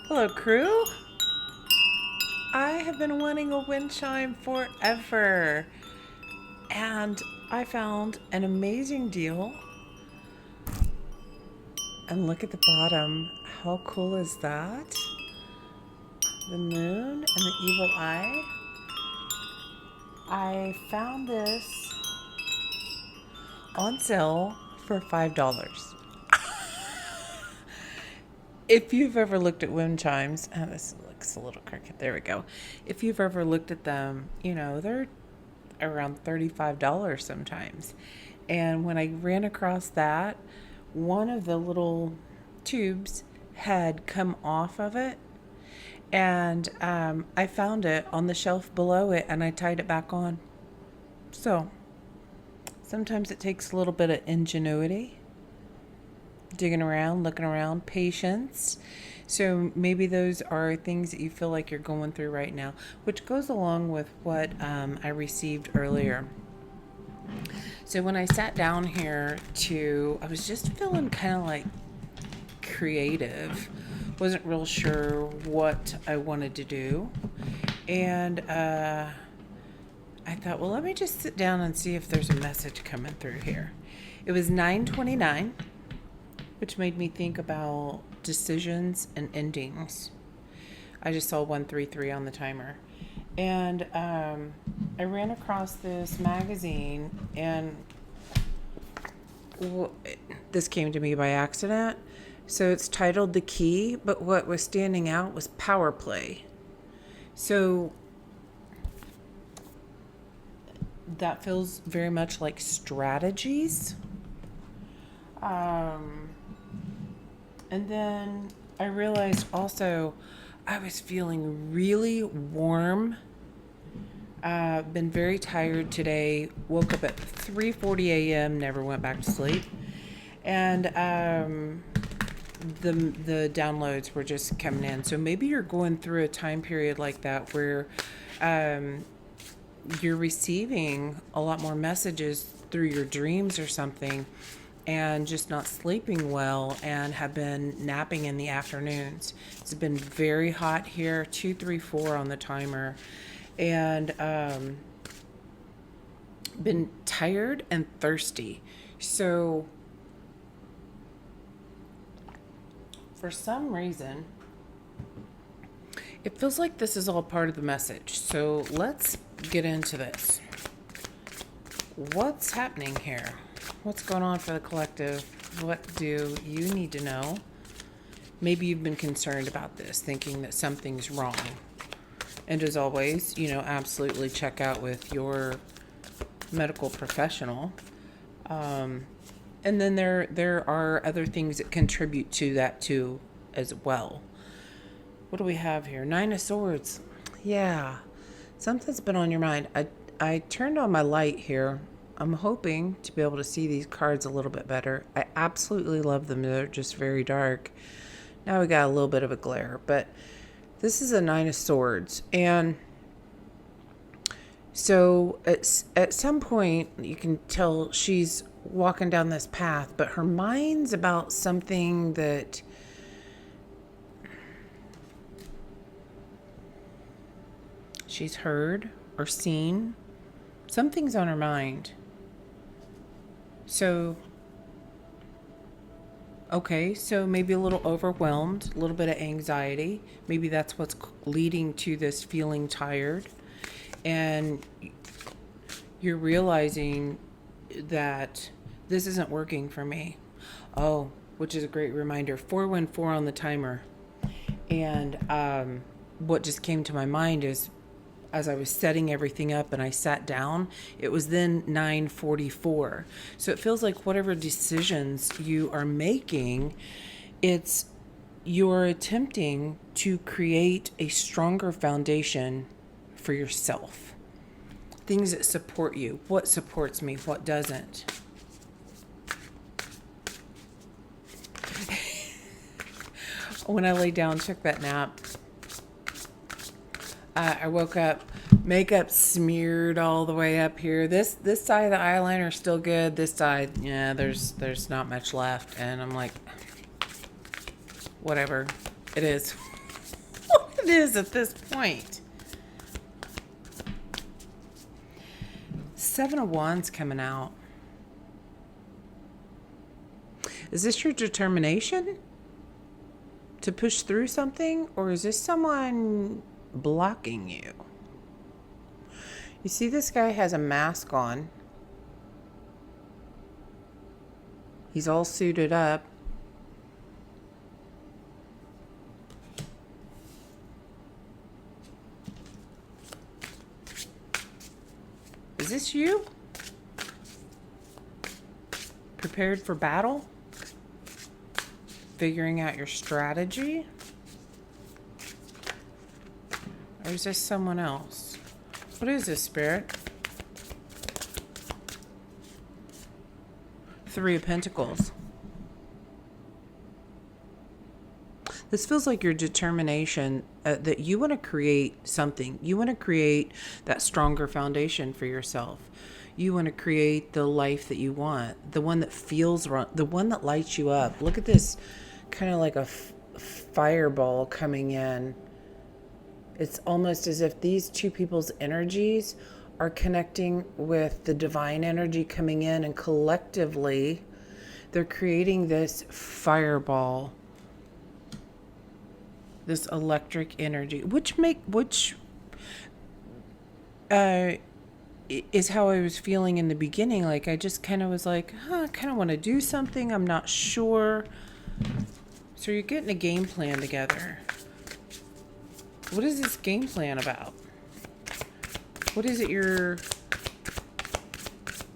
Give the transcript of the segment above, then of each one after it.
Hello, crew. I have been wanting a wind chime forever, and I found an amazing deal. And look at the bottom. How cool is that? The moon and the evil eye. I found this on sale for $5. If you've ever looked at wind chimes, this looks a little crooked. There we go. If you've ever looked at them, they're around $35 sometimes. And when I ran across that, one of the little tubes had come off of it. And I found it on the shelf below it and I tied it back on. So sometimes it takes a little bit of ingenuity, digging around, looking around, patience. So maybe those are things that you feel like you're going through right now, which goes along with what I received earlier. So when I sat down here I was just feeling kind of like creative. Wasn't real sure what I wanted to do. And I thought, well, let me just sit down and see if there's a message coming through here. It was 9:29, which made me think about decisions and endings. I just saw 133 on the timer. And I ran across this magazine, and this came to me by accident. So it's titled The Key, but what was standing out was power play. So that feels very much like strategies. And then I realized also I was feeling really warm. Been very tired today. Woke up at 3:40 a.m. Never went back to sleep. And the downloads were just coming in. So maybe you're going through a time period like that where you're receiving a lot more messages through your dreams or something, and just not sleeping well and have been napping in the afternoons. It's been very hot here, 234 on the timer, and been tired and thirsty. So for some reason, it feels like this is all part of the message. So let's get into this. What's happening here? What's going on for the collective? What do you need to know? Maybe you've been concerned about this, thinking that something's wrong. And as always, absolutely check out with your medical professional. And then there are other things that contribute to that too as well. What do we have here? 9 of Swords. Yeah, something's been on your mind. I turned on my light here. I'm hoping to be able to see these cards a little bit better. I absolutely love them. They're just very dark. Now we got a little bit of a glare, but this is a 9 of Swords. And so at some point you can tell she's walking down this path, but her mind's about something that she's heard or seen. Something's on her mind. So, okay, so maybe a little overwhelmed, a little bit of anxiety. Maybe that's what's leading to this feeling tired. And you're realizing that this isn't working for me. Oh, which is a great reminder. 414 on the timer. And what just came to my mind is, as I was setting everything up and I sat down, it was then 9:44. So it feels like whatever decisions you are making, you're attempting to create a stronger foundation for yourself. Things that support you. What supports me? What doesn't? When I laid down, took that nap, I woke up, makeup smeared all the way up here. This side of the eyeliner is still good. This side, yeah, there's not much left. And I'm like, whatever, it is. it is at this point. Seven of Wands coming out. Is this your determination to push through something, or is this someone blocking you? You see, this guy has a mask on. He's all suited up. Is this you? Prepared for battle? Figuring out your strategy? Or is this someone else? What is this, Spirit? Three of Pentacles. This feels like your determination that you want to create something. You want to create that stronger foundation for yourself. You want to create the life that you want, the one that feels wrong, the one that lights you up. Look at this, kind of like a fireball coming in. It's almost as if these two people's energies are connecting with the divine energy coming in, and collectively they're creating this fireball, this electric energy, which is how I was feeling in the beginning. Like, I just kind of was like, I kind of want to do something. I'm not sure. So you're getting a game plan together. What is this game plan about? What is it you're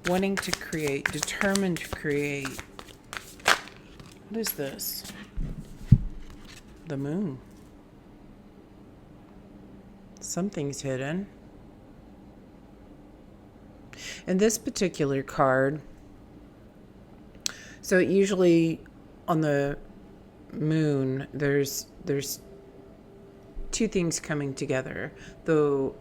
wanting to create, determined to create? What is this? The Moon. Something's hidden. And this particular card, so usually on the Moon, there's two things coming together. Though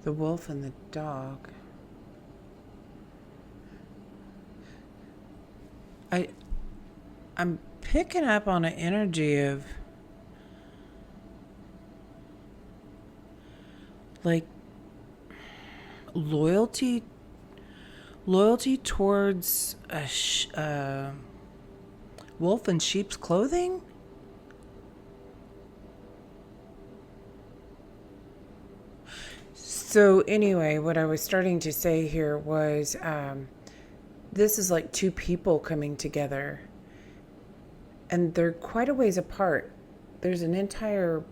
the wolf and the dog. I'm picking up on an energy of like loyalty towards a wolf in sheep's clothing. So anyway, what I was starting to say here was this is like two people coming together, and they're quite a ways apart. There's an entire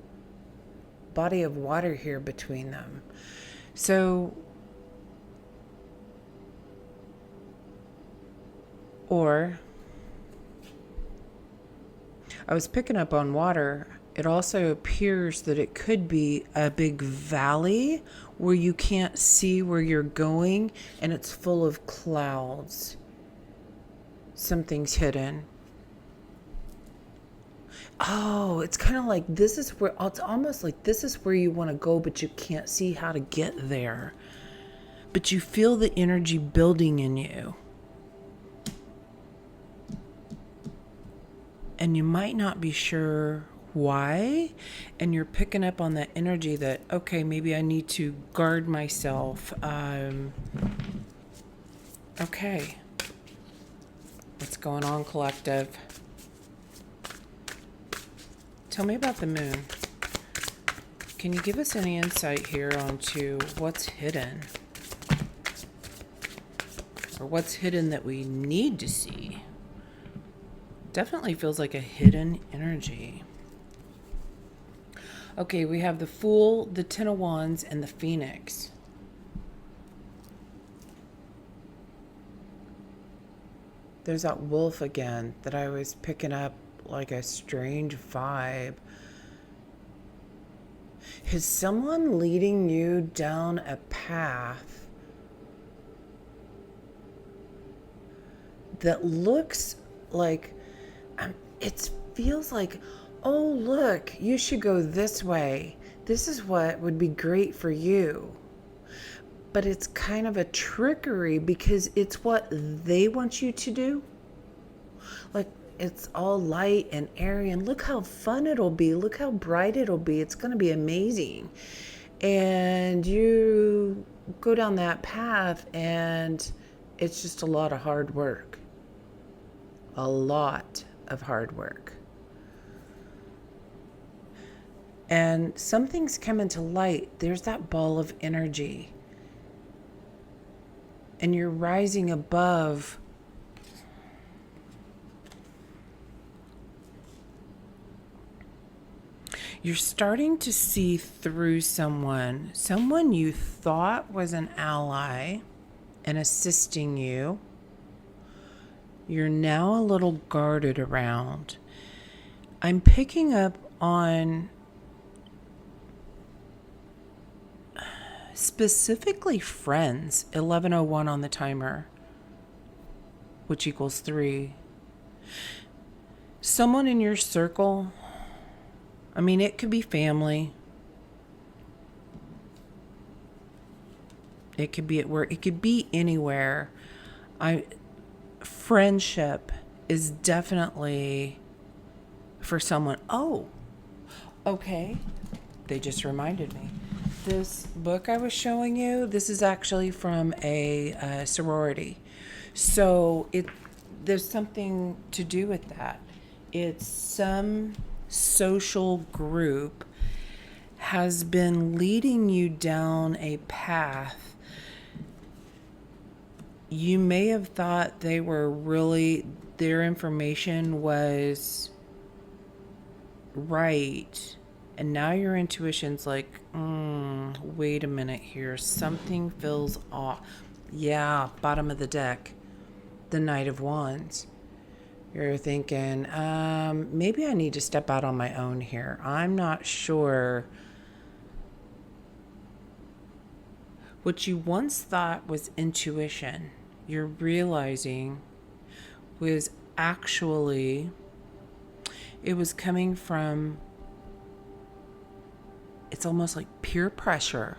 body of water here between them. So, or I was picking up on water. It also appears that it could be a big valley where you can't see where you're going, and it's full of clouds. Something's hidden. Oh, it's kind of like this is where, it's almost like this is where you want to go, but you can't see how to get there. But you feel the energy building in you. And you might not be sure why, and you're picking up on that energy that, okay, maybe I need to guard myself. Okay. What's going on, collective? Tell me about the Moon. Can you give us any insight here onto what's hidden? Or what's hidden that we need to see? Definitely feels like a hidden energy. Okay, we have the Fool, the Ten of Wands, and the Phoenix. There's that wolf again that I was picking up like a strange vibe. Is someone leading you down a path that looks like, it feels like, oh, look, you should go this way. This is what would be great for you. but it's kind of a trickery because it's what they want you to do. Like, it's all light and airy, and look how fun it'll be. Look how bright it'll be. It's going to be amazing. And you go down that path, and it's just a lot of hard work. A lot of hard work. And some things come into light. There's that ball of energy. And you're rising above you're starting to see through someone you thought was an ally and assisting you. You're now a little guarded around. I'm picking up on specifically friends, 1101 on the timer, which equals 3. Someone in your circle, I mean, it could be family. It could be at work. It could be anywhere. Friendship is definitely for someone. Oh, okay. They just reminded me. This book I was showing you, this is actually from a sorority. So there's something to do with that. It's some social group has been leading you down a path. You may have thought their information was right. And now your intuition's like, wait a minute here. Something feels off. Yeah, bottom of the deck. The Knight of Wands. You're thinking, maybe I need to step out on my own here. I'm not sure. What you once thought was intuition, you're realizing was actually, it was coming from, it's almost like peer pressure.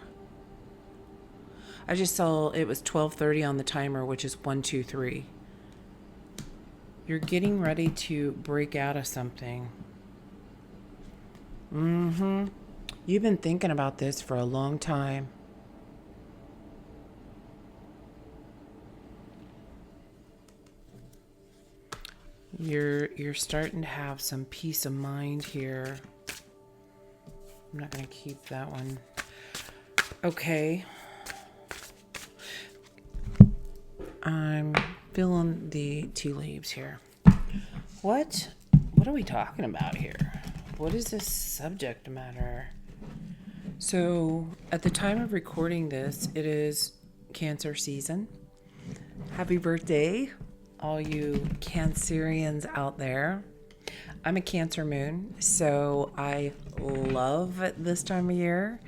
I just saw it was 12:30 on the timer, which is 1, 2, 3. You're getting ready to break out of something. You've been thinking about this for a long time. You're starting to have some peace of mind here. I'm not going to keep that one. Okay. I'm feeling the tea leaves here. What are we talking about here? What is this subject matter? So, at the time of recording this, it is Cancer season. Happy birthday, all you Cancerians out there. I'm a Cancer moon, so I love this time of year.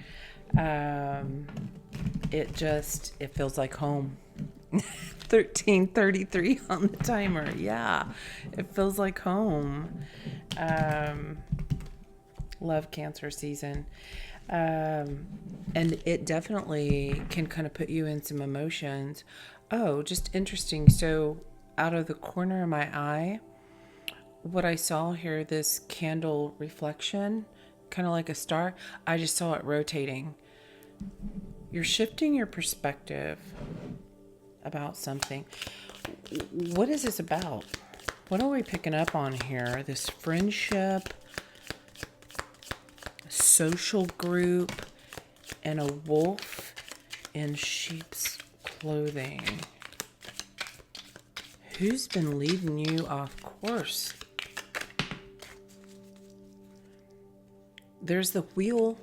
It feels like home. 13:33 on the timer. Yeah, it feels like home. Love Cancer season. And it definitely can kind of put you in some emotions. Oh, just interesting. So out of the corner of my eye, what I saw here, this candle reflection, kind of like a star, I just saw it rotating. You're shifting your perspective about something. What is this about? What are we picking up on here? This friendship, social group, and a wolf in sheep's clothing. Who's been leading you off course? There's the wheel.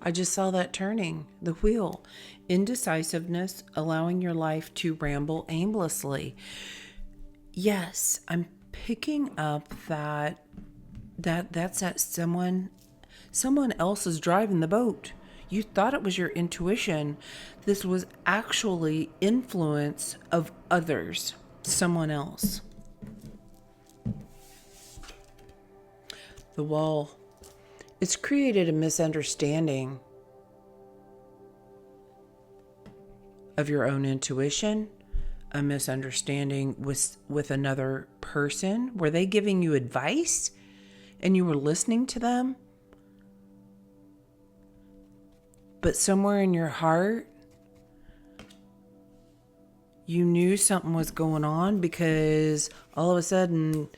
I just saw that turning. The wheel. Indecisiveness, allowing your life to ramble aimlessly. Yes, I'm picking up that's that someone else is driving the boat. You thought it was your intuition. This was actually influence of others, someone else. The wall. It's created a misunderstanding. of your own intuition, a misunderstanding with another person. Were they giving you advice and you were listening to them? But somewhere in your heart, you knew something was going on because all of a sudden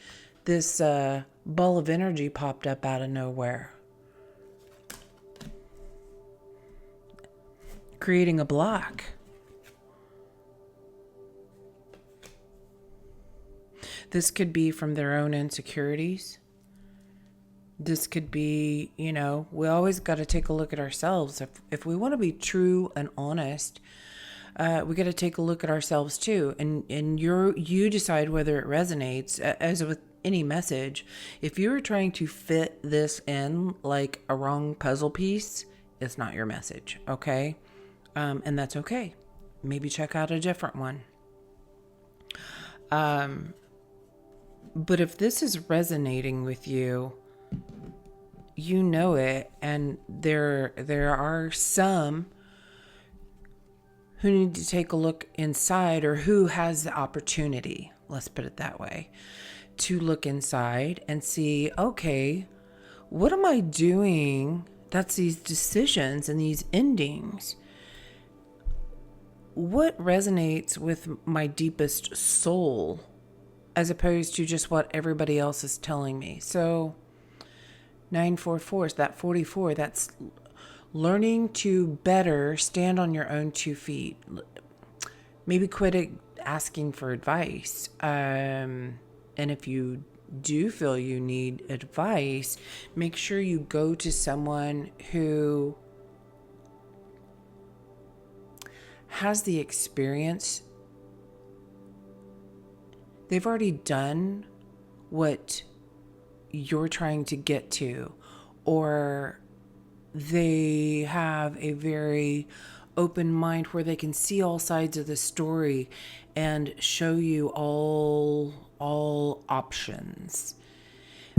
this ball of energy popped up out of nowhere, creating a block. This could be from their own insecurities. This could be, we always got to take a look at ourselves. If we want to be true and honest, we got to take a look at ourselves too. And you decide whether it resonates. As with any message, if you're trying to fit this in like a wrong puzzle piece, it's not your message, okay? And that's okay. Maybe check out a different one. But if this is resonating with you, you know it, and there are some who need to take a look inside, or who has the opportunity, let's put it that way, to look inside and see, okay, what am I doing that's these decisions and these endings? What resonates with my deepest soul, as opposed to just what everybody else is telling me? So 944 is that 44. That's learning to better stand on your own 2 feet. Maybe quit asking for advice. And if you do feel you need advice, make sure you go to someone who has the experience. They've already done what you're trying to get to, or they have a very open mind where they can see all sides of the story and show you all options.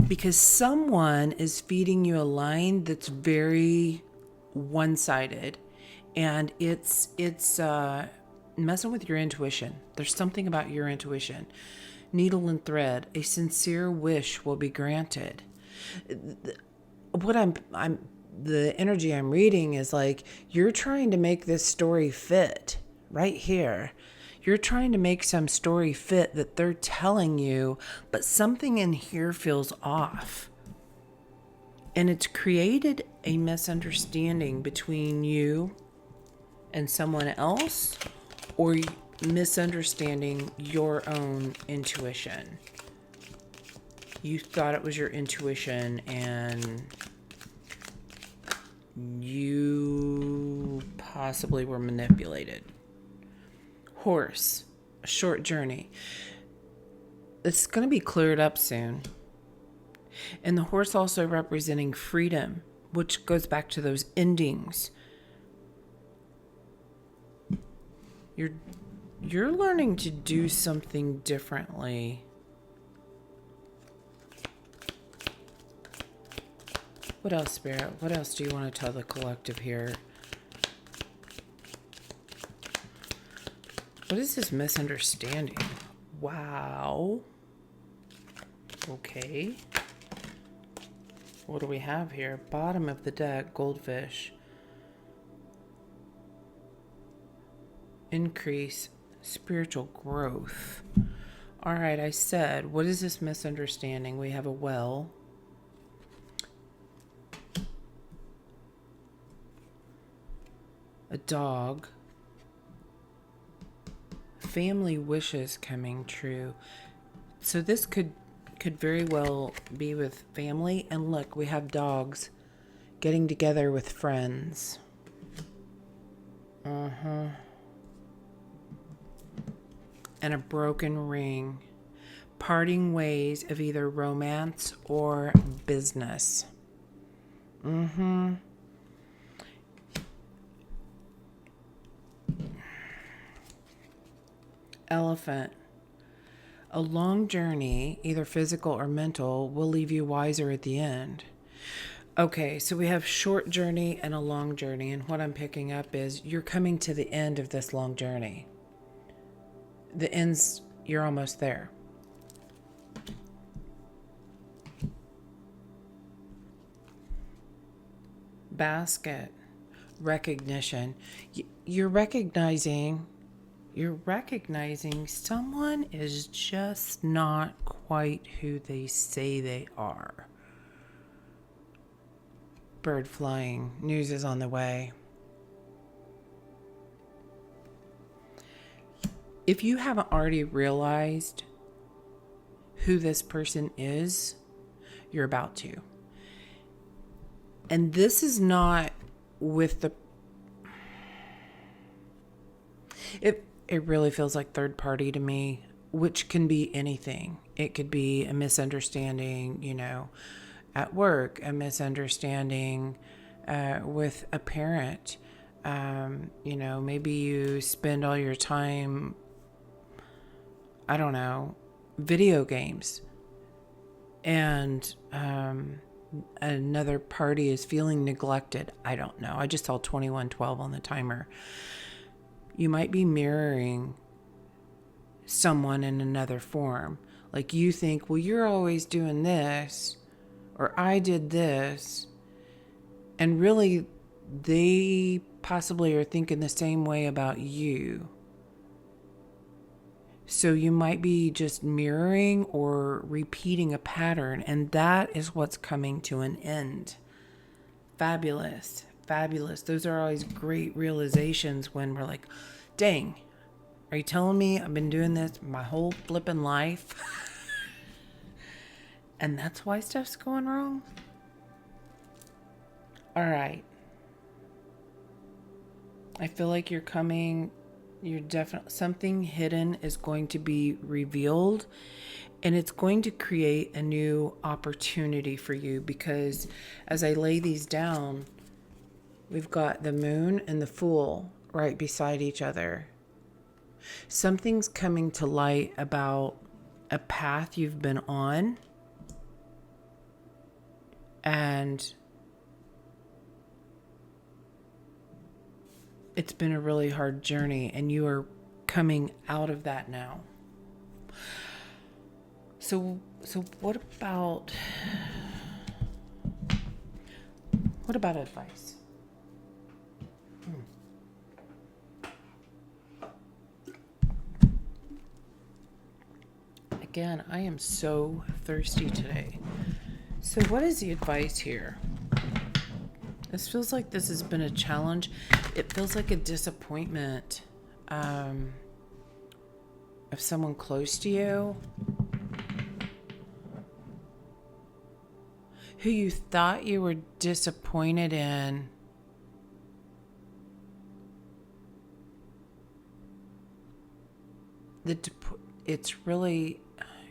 Because someone is feeding you a line that's very one-sided, and it's messing with your intuition. There's something about your intuition. Needle and thread, a sincere wish will be granted. The energy I'm reading is like, you're trying to make this story fit right here. You're trying to make some story fit that they're telling you, but something in here feels off. And it's created a misunderstanding between you and someone else, or misunderstanding your own intuition. You thought it was your intuition, and you possibly were manipulated. Horse, a short journey. It's going to be cleared up soon. And the horse also representing freedom, which goes back to those endings. You're learning to do something differently. What else, Spirit? What else do you want to tell the collective here? What is this misunderstanding? Wow. Okay. What do we have here? Bottom of the deck, goldfish. Increase spiritual growth. All right, I said, what is this misunderstanding? We have a well. A dog. Family wishes coming true. So this could very well be with family. And look, we have dogs getting together with friends. And a broken ring. Parting ways of either romance or business. Elephant. A long journey, either physical or mental, will leave you wiser at the end. Okay, so we have short journey and a long journey, and what I'm picking up is you're coming to the end of this long journey. The end's, you're almost there. Basket, recognition. You're recognizing someone is just not quite who they say they are. Bird flying, news is on the way. If you haven't already realized who this person is, you're about to. And this is not with the... It really feels like third party to me, which can be anything. It could be a misunderstanding, at work, a misunderstanding with a parent. Maybe you spend all your time, I don't know, video games. And another party is feeling neglected. I don't know. I just saw 2112 on the timer. You might be mirroring someone in another form. Like you think, well, you're always doing this, or I did this. And really, they possibly are thinking the same way about you. So you might be just mirroring or repeating a pattern, and that is what's coming to an end. Fabulous. Fabulous. Those are always great realizations when we're like, dang, are you telling me I've been doing this my whole flipping life? And that's why stuff's going wrong? All right. I feel like you're definitely, something hidden is going to be revealed, and it's going to create a new opportunity for you, because as I lay these down, we've got the moon and the fool right beside each other. Something's coming to light about a path you've been on, and it's been a really hard journey, and you are coming out of that now. So what about advice? Again, I am so thirsty today. So what is the advice here? This feels like this has been a challenge. It feels like a disappointment of someone close to you who you thought you were disappointed in.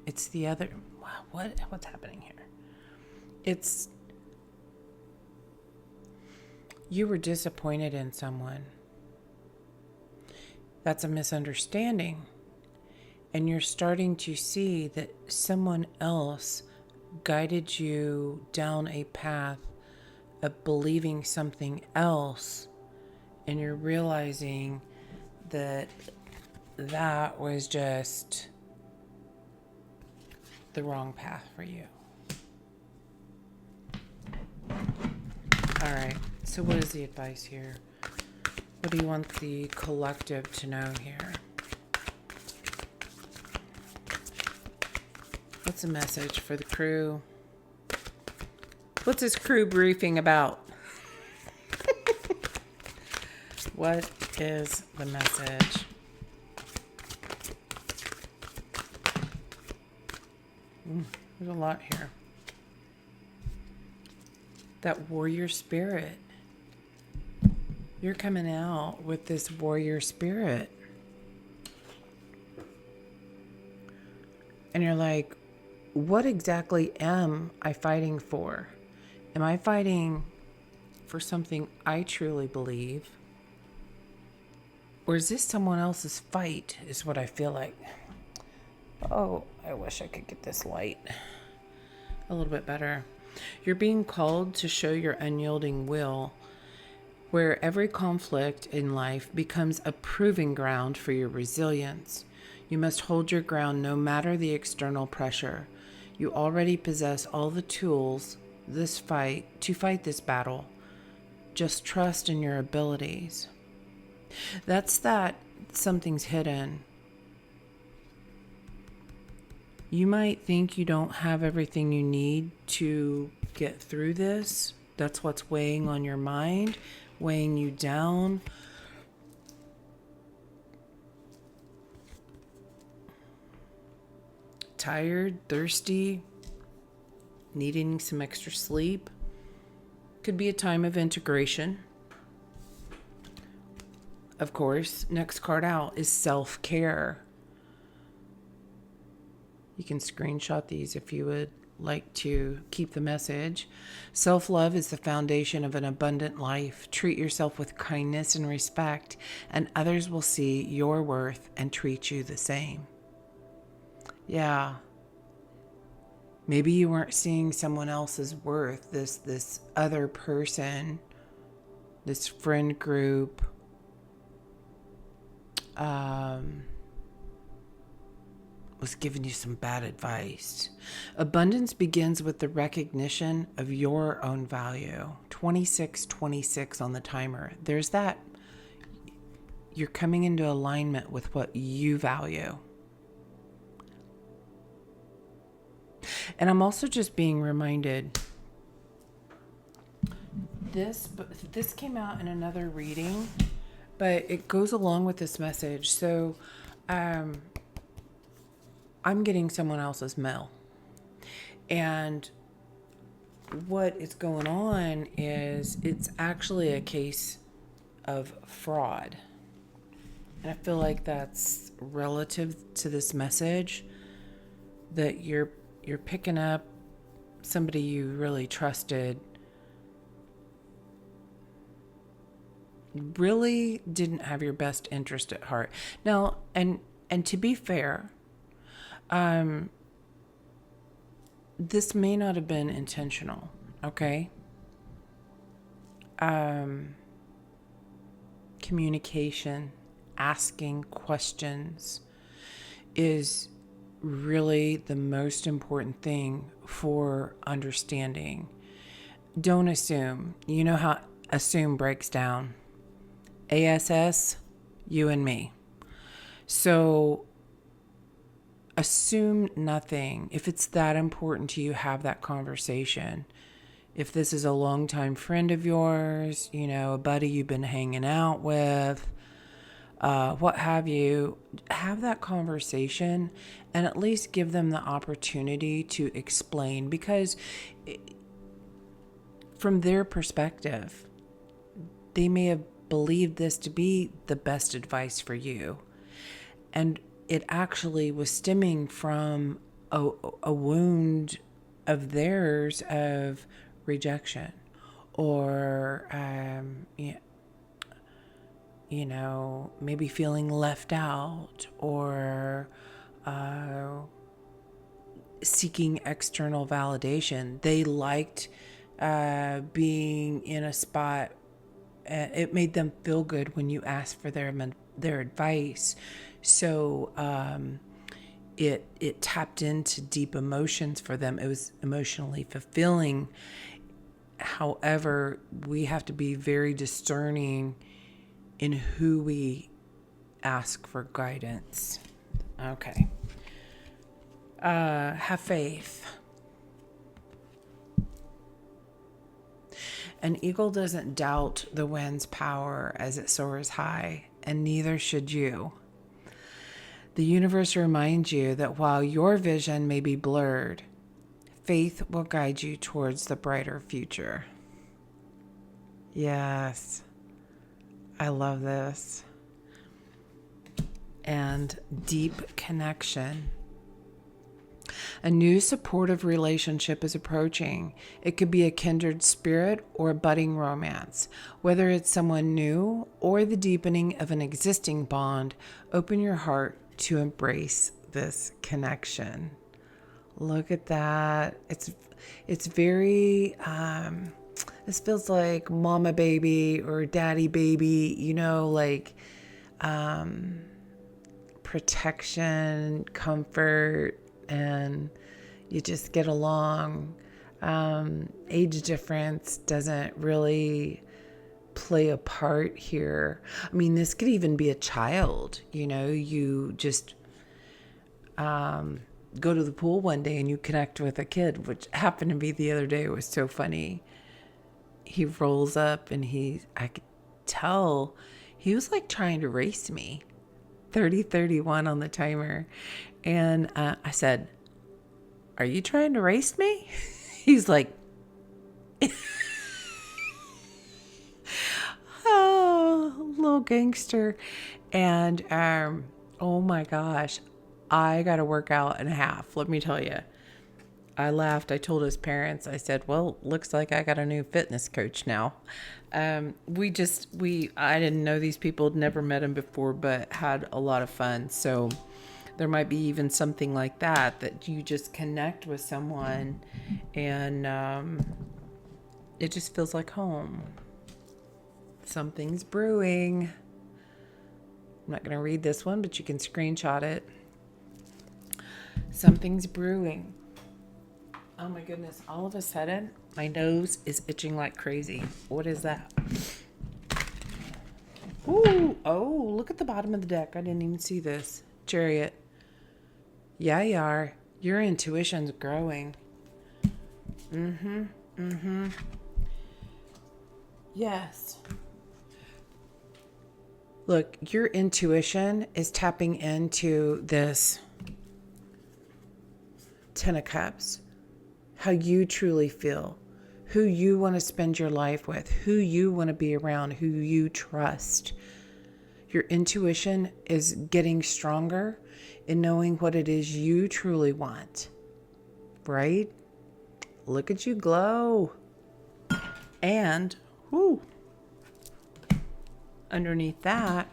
It's the other. Wow, what's happening here? You were disappointed in someone. That's a misunderstanding. And you're starting to see that someone else guided you down a path of believing something else. And you're realizing that was just the wrong path for you. All right. So what is the advice here? What do you want the collective to know here? What's the message for the crew? What's this crew briefing about? What is the message? There's a lot here. That warrior spirit. You're coming out with this warrior spirit. And you're like, what exactly am I fighting for? Am I fighting for something I truly believe? Or is this someone else's fight, is what I feel like. Oh, I wish I could get this light a little bit better. You're being called to show your unyielding will, where every conflict in life becomes a proving ground for your resilience. You must hold your ground no matter the external pressure. You already possess all the tools to fight this battle. Just trust in your abilities. That's that something's hidden. You might think you don't have everything you need to get through this. That's what's weighing on your mind, weighing you down. Tired, thirsty, needing some extra sleep. Could be a time of integration. Of course, next card out is self-care. You can screenshot these if you would like to keep the message. Self-love is the foundation of an abundant life. Treat yourself with kindness and respect, and others will see your worth and treat you the same. Yeah. Maybe you weren't seeing someone else's worth, this other person, this friend group, was giving you some bad advice. Abundance begins with the recognition of your own value. 2626 on the timer. There's that. You're coming into alignment with what you value. And I'm also just being reminded, this came out in another reading, but it goes along with this message. So, I'm getting someone else's mail. And what is going on is it's actually a case of fraud. And I feel like that's relative to this message, that you're picking up somebody you really trusted really didn't have your best interest at heart. Now, and to be fair, this may not have been intentional, okay? Communication, asking questions is really the most important thing for understanding. Don't assume. You know how assume breaks down. ASS, you and me. So assume nothing. If it's that important to you, have that conversation. If this is a longtime friend of yours, a buddy you've been hanging out with, what have you, have that conversation and at least give them the opportunity to explain, because from their perspective, they may have believed this to be the best advice for you. And it actually was stemming from a wound of theirs of rejection, or maybe feeling left out, or seeking external validation. They liked being in a spot. It made them feel good when you asked for their advice. So it tapped into deep emotions for them. It was emotionally fulfilling. However, we have to be very discerning in who we ask for guidance. Okay. Have faith. An eagle doesn't doubt the wind's power as it soars high, and neither should you. The universe reminds you that while your vision may be blurred, faith will guide you towards the brighter future. Yes, I love this. And deep connection. A new supportive relationship is approaching. It could be a kindred spirit or a budding romance. Whether it's someone new or the deepening of an existing bond, open your heart to embrace this connection. Look at that. It's very this feels like mama baby or daddy baby, like protection, comfort, and you just get along. Age difference doesn't really play a part here. I mean, this could even be a child, you just go to the pool one day and you connect with a kid, which happened to be the other day. It was so funny. He rolls up and I could tell he was like trying to race me. 30:31 on the timer. And I said, "Are you trying to race me?" He's like, "Oh, little gangster." And oh my gosh, I got a workout and a half. Let me tell you. I laughed. I told his parents, I said, "Well, looks like I got a new fitness coach now." I didn't know these people, never met him before, but had a lot of fun. So there might be even something like that you just connect with someone and it just feels like home. Something's brewing. I'm not going to read this one, but you can screenshot it. Something's brewing. Oh my goodness. All of a sudden, my nose is itching like crazy. What is that? Ooh, oh, look at the bottom of the deck. I didn't even see this. Chariot. Yeah, you are. Your intuition's growing. Yes. Look, your intuition is tapping into this Ten of Cups. How you truly feel, who you want to spend your life with, who you want to be around, who you trust. Your intuition is getting stronger in knowing what it is you truly want, right? Look at you glow. And, underneath that,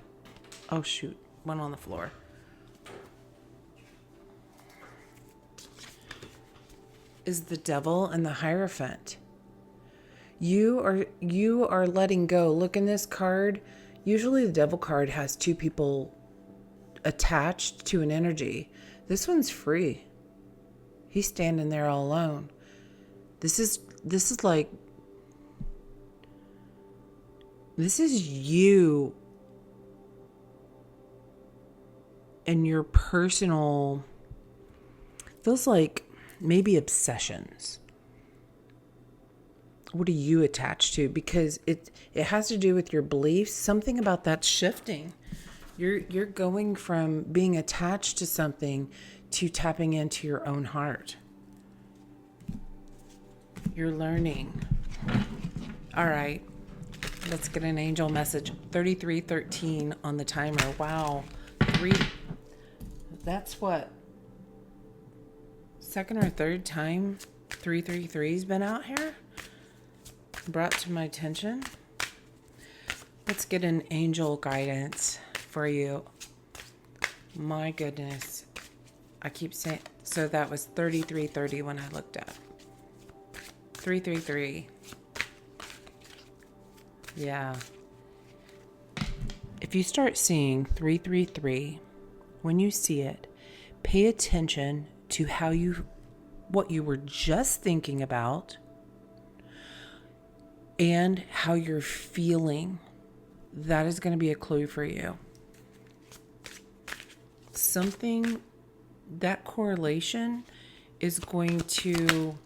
oh shoot, one on the floor. Is the Devil and the Hierophant. You are letting go. Look in this card. Usually the Devil card has two people attached to an energy. This one's free. He's standing there all alone. This is you and your personal, feels like maybe obsessions. What are you attached to? Because it has to do with your beliefs. Something about that shifting. You're going from being attached to something to tapping into your own heart. You're learning. All right. Let's get an angel message. 33:13 on the timer. Wow. That's what? Second or third time 333's been out here? Brought to my attention. Let's get an angel guidance for you. My goodness. I keep saying, so that was 33:30 when I looked up. 333. Yeah. If you start seeing 333, when you see it, pay attention to what you were just thinking about and how you're feeling. That is going to be a clue for you. That correlation is going to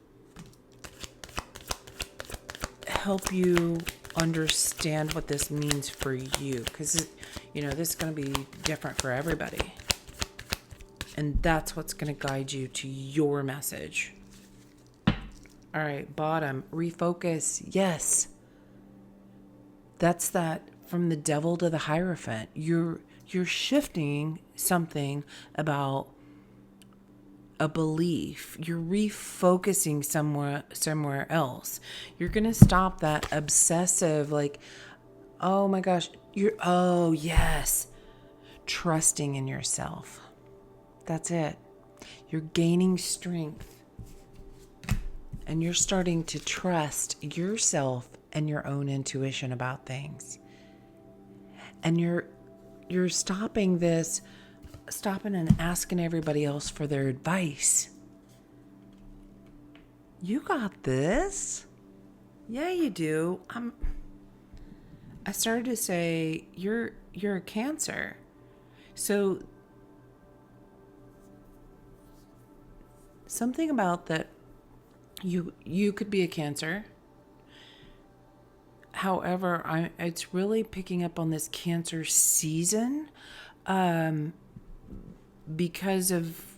help you understand what this means for you, because this is going to be different for everybody, and that's what's going to guide you to your message. All right, bottom, refocus. Yes, that's that. From the Devil to the Hierophant, you're shifting something about a belief. You're refocusing somewhere else. You're going to stop that obsessive, like, oh my gosh, yes, trusting in yourself. That's it. You're gaining strength. And you're starting to trust yourself and your own intuition about things. And you're stopping and asking everybody else for their advice. You got this. Yeah, you do. I started to say you're a Cancer. So something about that you could be a Cancer. However, it's really picking up on this Cancer season because of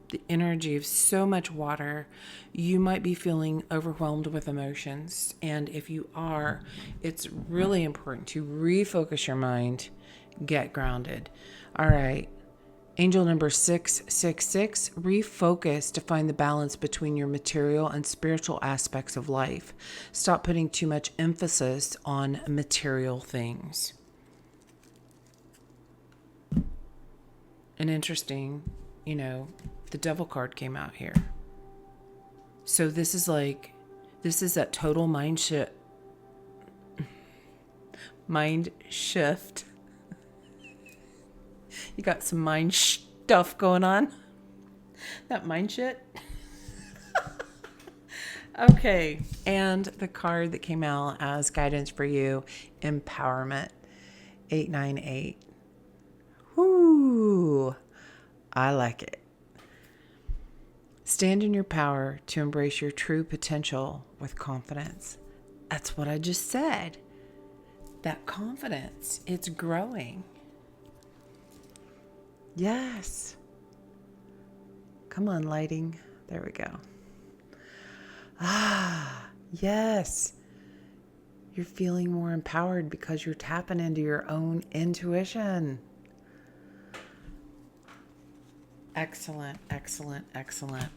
the energy of so much water. You might be feeling overwhelmed with emotions. And if you are, it's really important to refocus your mind, get grounded. All right. Angel number 666, refocus to find the balance between your material and spiritual aspects of life. Stop putting too much emphasis on material things. And interesting, the Devil card came out here. So this is that total mind shift. You got some mind stuff going on. That mind shit. Okay. And the card that came out as guidance for you, empowerment, 898. Whoo. I like it. Stand in your power to embrace your true potential with confidence. That's what I just said. That confidence, it's growing. Yes. Come on, lighting. There we go. Yes. You're feeling more empowered because you're tapping into your own intuition. Excellent, excellent, excellent.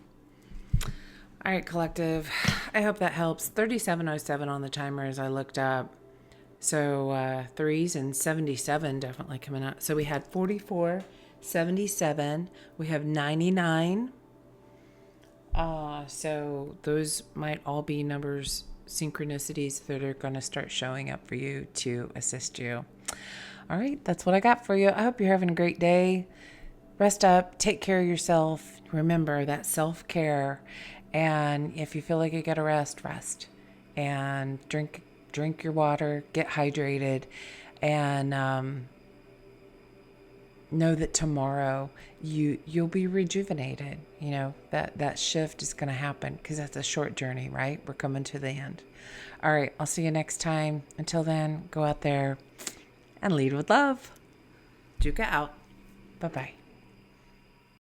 All right, collective. I hope that helps. 3707 on the timer as I looked up. So 3s and 77 definitely coming out. So we had 44, 77. We have 99. So those might all be numbers, synchronicities that are going to start showing up for you to assist you. All right, that's what I got for you. I hope you're having a great day. Rest up, take care of yourself. Remember that self-care. And if you feel like you got to rest. And drink your water, get hydrated, and know that tomorrow you'll be rejuvenated. That shift is going to happen because that's a short journey, right? We're coming to the end. All right, I'll see you next time. Until then, go out there and lead with love. Juka out. Bye-bye.